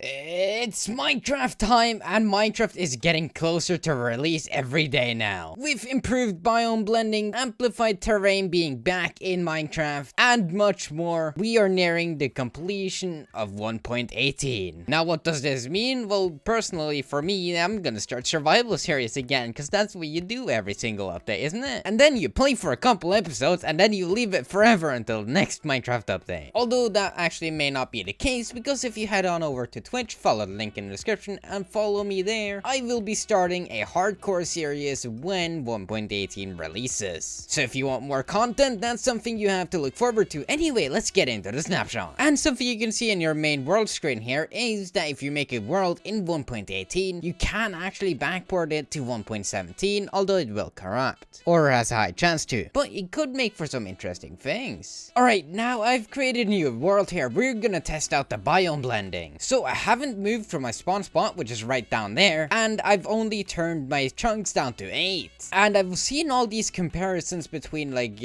It's Minecraft time, and Minecraft is getting closer to release every day now. With improved biome blending, amplified terrain being back in Minecraft, and much more, we are nearing the completion of 1.18. Now what does this mean? Well, personally for me, I'm gonna start survival series again, because that's what you do every single update, isn't it? And then you play for a couple episodes, and then you leave it forever until the next Minecraft update. Although that actually may not be the case, because if you head on over to Twitch, follow the link in the description and follow me there, I will be starting a hardcore series when 1.18 releases. So if you want more content, that's something you have to look forward to. Anyway, let's get into the snapshot. And something you can see in your main world screen here is that if you make a world in 1.18, you can actually backport it to 1.17, although it will corrupt, or has a high chance to, but it could make for some interesting things. Alright, now I've created a new world here. We're gonna test out the biome blending. So I haven't moved from my spawn spot, which is right down there, and I've only turned my chunks down to 8. And I've seen all these comparisons between like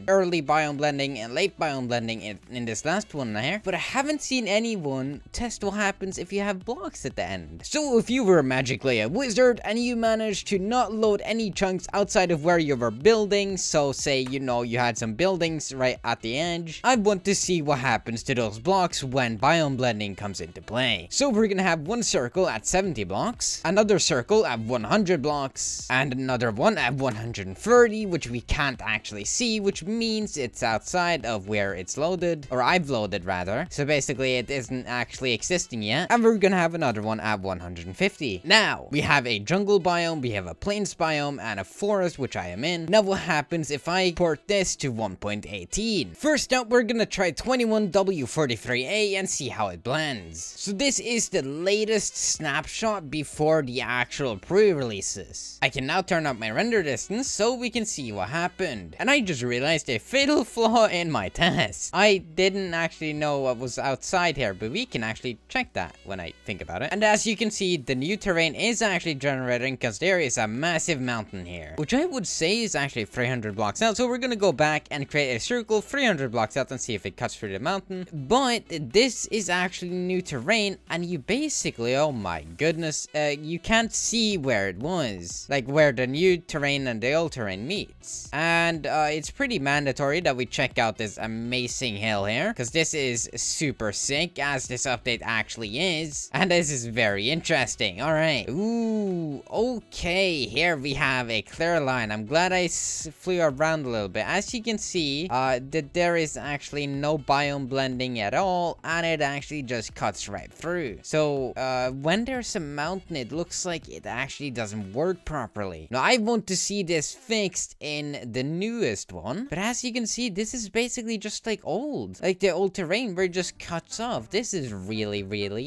early biome blending and late biome blending in this last one here, but I haven't seen anyone test what happens if you have blocks at the end. So if you were magically a wizard and you managed to not load any chunks outside of where you were building, so say you had some buildings right at the edge, I want to see what happens to those blocks when biome blending comes into play. So we're gonna have one circle at 70 blocks, another circle at 100 blocks, and another one at 130, which we can't actually see, which means it's outside of where it's loaded, or I've loaded rather. So basically it isn't actually existing yet. And we're gonna have another one at 150. Now, we have a jungle biome, we have a plains biome, and a forest, which I am in. Now what happens if I port this to 1.18? First up, we're gonna try 21W43A and see how it blends. So this is the latest snapshot before the actual pre-releases. I can now turn up my render distance so we can see what happened. And I just realized a fatal flaw in my test. I didn't actually know what was outside here, but we can actually check that when I think about it. And as you can see, the new terrain is actually generating because there is a massive mountain here, which I would say is actually 300 blocks out. So we're gonna go back and create a circle 300 blocks out and see if it cuts through the mountain. But this is actually new terrain, and you basically, oh my goodness, you can't see where it was, like where the new terrain and the old terrain meets. And it's pretty mandatory that we check out this amazing hill here, because this is super sick, as this update actually is, and this is very interesting. All right, ooh, okay, here we have a clear line. I'm glad I flew around a little bit. As you can see, that there is actually no biome blending at all, and it actually just cuts right through. So when there's a mountain, it looks like it actually doesn't work properly. Now I want to see this fixed in the newest one, but as you can see, this is basically just like the old terrain where it just cuts off. This is really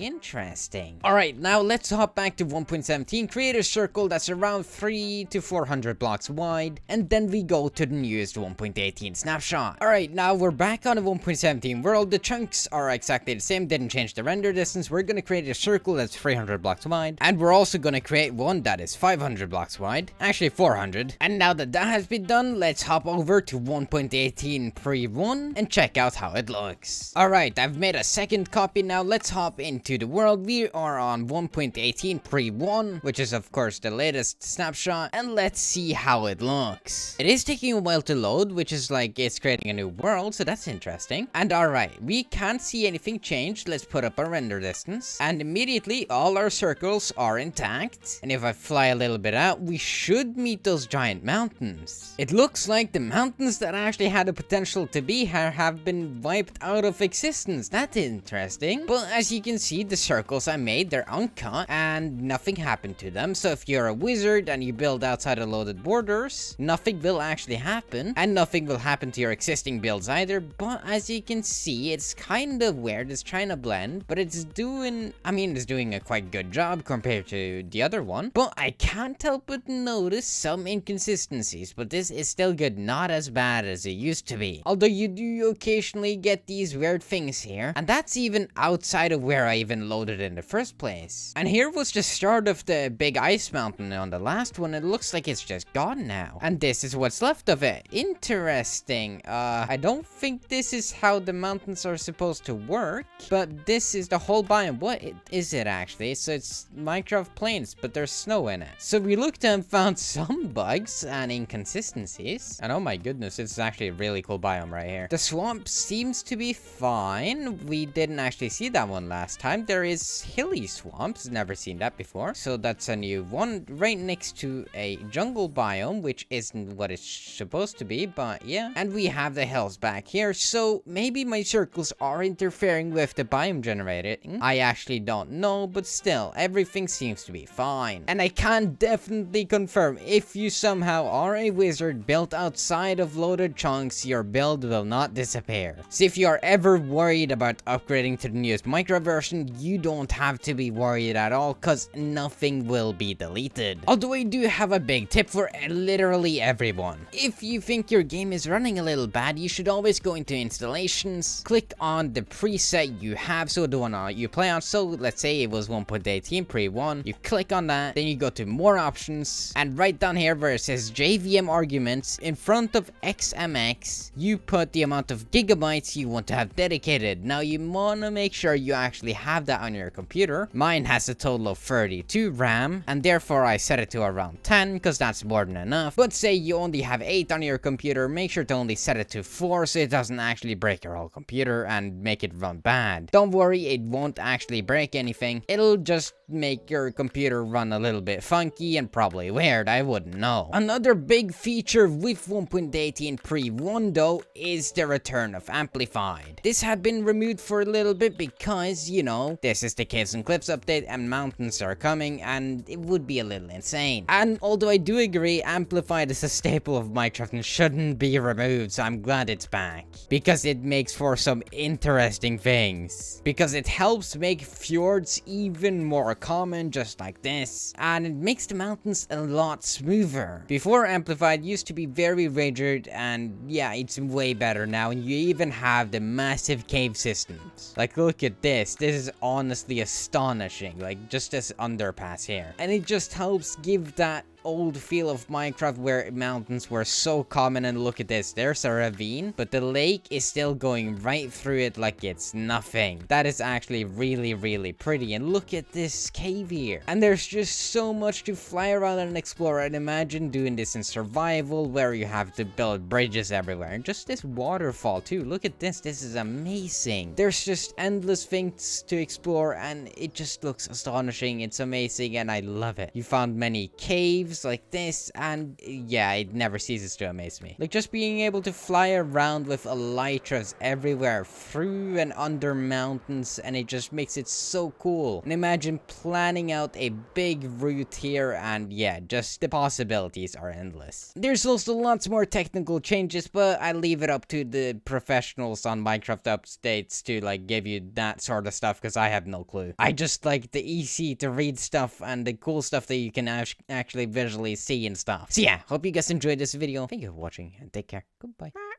interesting. All right, now let's hop back to 1.17, create a circle that's around 300 to 400 blocks wide, and then we go to the newest 1.18 snapshot. All right, now we're back on the 1.17 world. The chunks are exactly the same, didn't change the render distance. We're gonna create a circle that's 300 blocks wide, and we're also gonna create one that is 500 blocks wide, actually 400. And now that that has been done, let's hop over to 1.18 pre-1 and check out how it looks. All right, I've made a second copy. Now let's hop into the world. We are on 1.18 pre-1, which is of course the latest snapshot, and let's see how it looks. It is taking a while to load, which is like it's creating a new world, so that's interesting. And all right, we can't see anything changed. Let's put up a render distance, and immediately all our circles are intact. And if I fly a little bit out, we should meet those giant mountains. It looks like the mountains that actually had the potential to be here have been wiped out of existence. That's interesting. But as you can see, the circles I made, they're uncut and nothing happened to them. So if you're a wizard and you build outside of loaded borders, nothing will actually happen, and nothing will happen to your existing builds either. But as you can see, it's kind of weird. It's trying to blend, but it's doing a quite good job compared to the other one. But I can't help but notice some inconsistencies, but this is still good, not as bad as it used to be. Although you do occasionally get these weird things here, and that's even outside of where I even loaded in the first place. And here was the start of the big ice mountain on the last one. It looks like it's just gone now, and this is what's left of it. Interesting. I don't think this is how the mountains are supposed to work, but this is the whole biome biome. What is it actually? So it's Minecraft plains, but there's snow in it. So we looked and found some bugs and inconsistencies. And oh my goodness, it's actually a really cool biome right here. The swamp seems to be fine. We didn't actually see that one last time. There is hilly swamps. Never seen that before. So that's a new one right next to a jungle biome, which isn't what it's supposed to be, but yeah. And we have the hills back here. So maybe my circles are interfering with the biome generator. I actually don't know, but still, everything seems to be fine. And I can definitely confirm, if you somehow are a wizard built outside of loaded chunks, your build will not disappear. So if you are ever worried about upgrading to the newest Minecraft version, you don't have to be worried at all, cause nothing will be deleted. Although I do have a big tip for literally everyone. If you think your game is running a little bad, you should always go into installations, click on the preset you have, so the one you play on. So let's say it was 1.18 pre-1, you click on that, then you go to more options, and right down here where it says JVM arguments, in front of XMX, you put the amount of gigabytes you want to have dedicated. Now you want to make sure you actually have that on your computer. Mine has a total of 32 RAM, and therefore I set it to around 10 because that's more than enough. But say you only have 8 on your computer, make sure to only set it to 4 so it doesn't actually break your whole computer and make it run bad. Don't worry, it won't actually break anything. It'll just make your computer run a little bit funky and probably weird, I wouldn't know. Another big feature with 1.18 pre-1 though is the return of Amplified. This had been removed for a little bit because, you know, this is the Caves and Cliffs update and mountains are coming and it would be a little insane. And although I do agree Amplified is a staple of Minecraft and shouldn't be removed, so I'm glad it's back. Because it makes for some interesting things. Because it helps make fjords even more common, just like this. And it makes the mountains a lot smoother. Before Amplified used to be very rigid, and yeah, it's way better now. And you even have the massive cave systems. Like, look at this. This is honestly astonishing. Like, just this underpass here. And it just helps give that old feel of Minecraft where mountains were so common. And look at this, there's a ravine, but the lake is still going right through it like it's nothing. That is actually really pretty. And look at this cave here, and there's just so much to fly around and explore. And imagine doing this in survival where you have to build bridges everywhere. And just this waterfall too, look at this, this is amazing. There's just endless things to explore and it just looks astonishing. It's amazing and I love it. You found many caves like this, and yeah, it never ceases to amaze me. Like, just being able to fly around with elytras everywhere through and under mountains, and it just makes it so cool. And imagine planning out a big route here, and yeah, just the possibilities are endless. There's also lots more technical changes, but I leave it up to the professionals on Minecraft updates to like give you that sort of stuff, because I have no clue. I just like the easy to read stuff and the cool stuff that you can actually visually see and stuff. So yeah, hope you guys enjoyed this video. Thank you for watching and take care. Goodbye.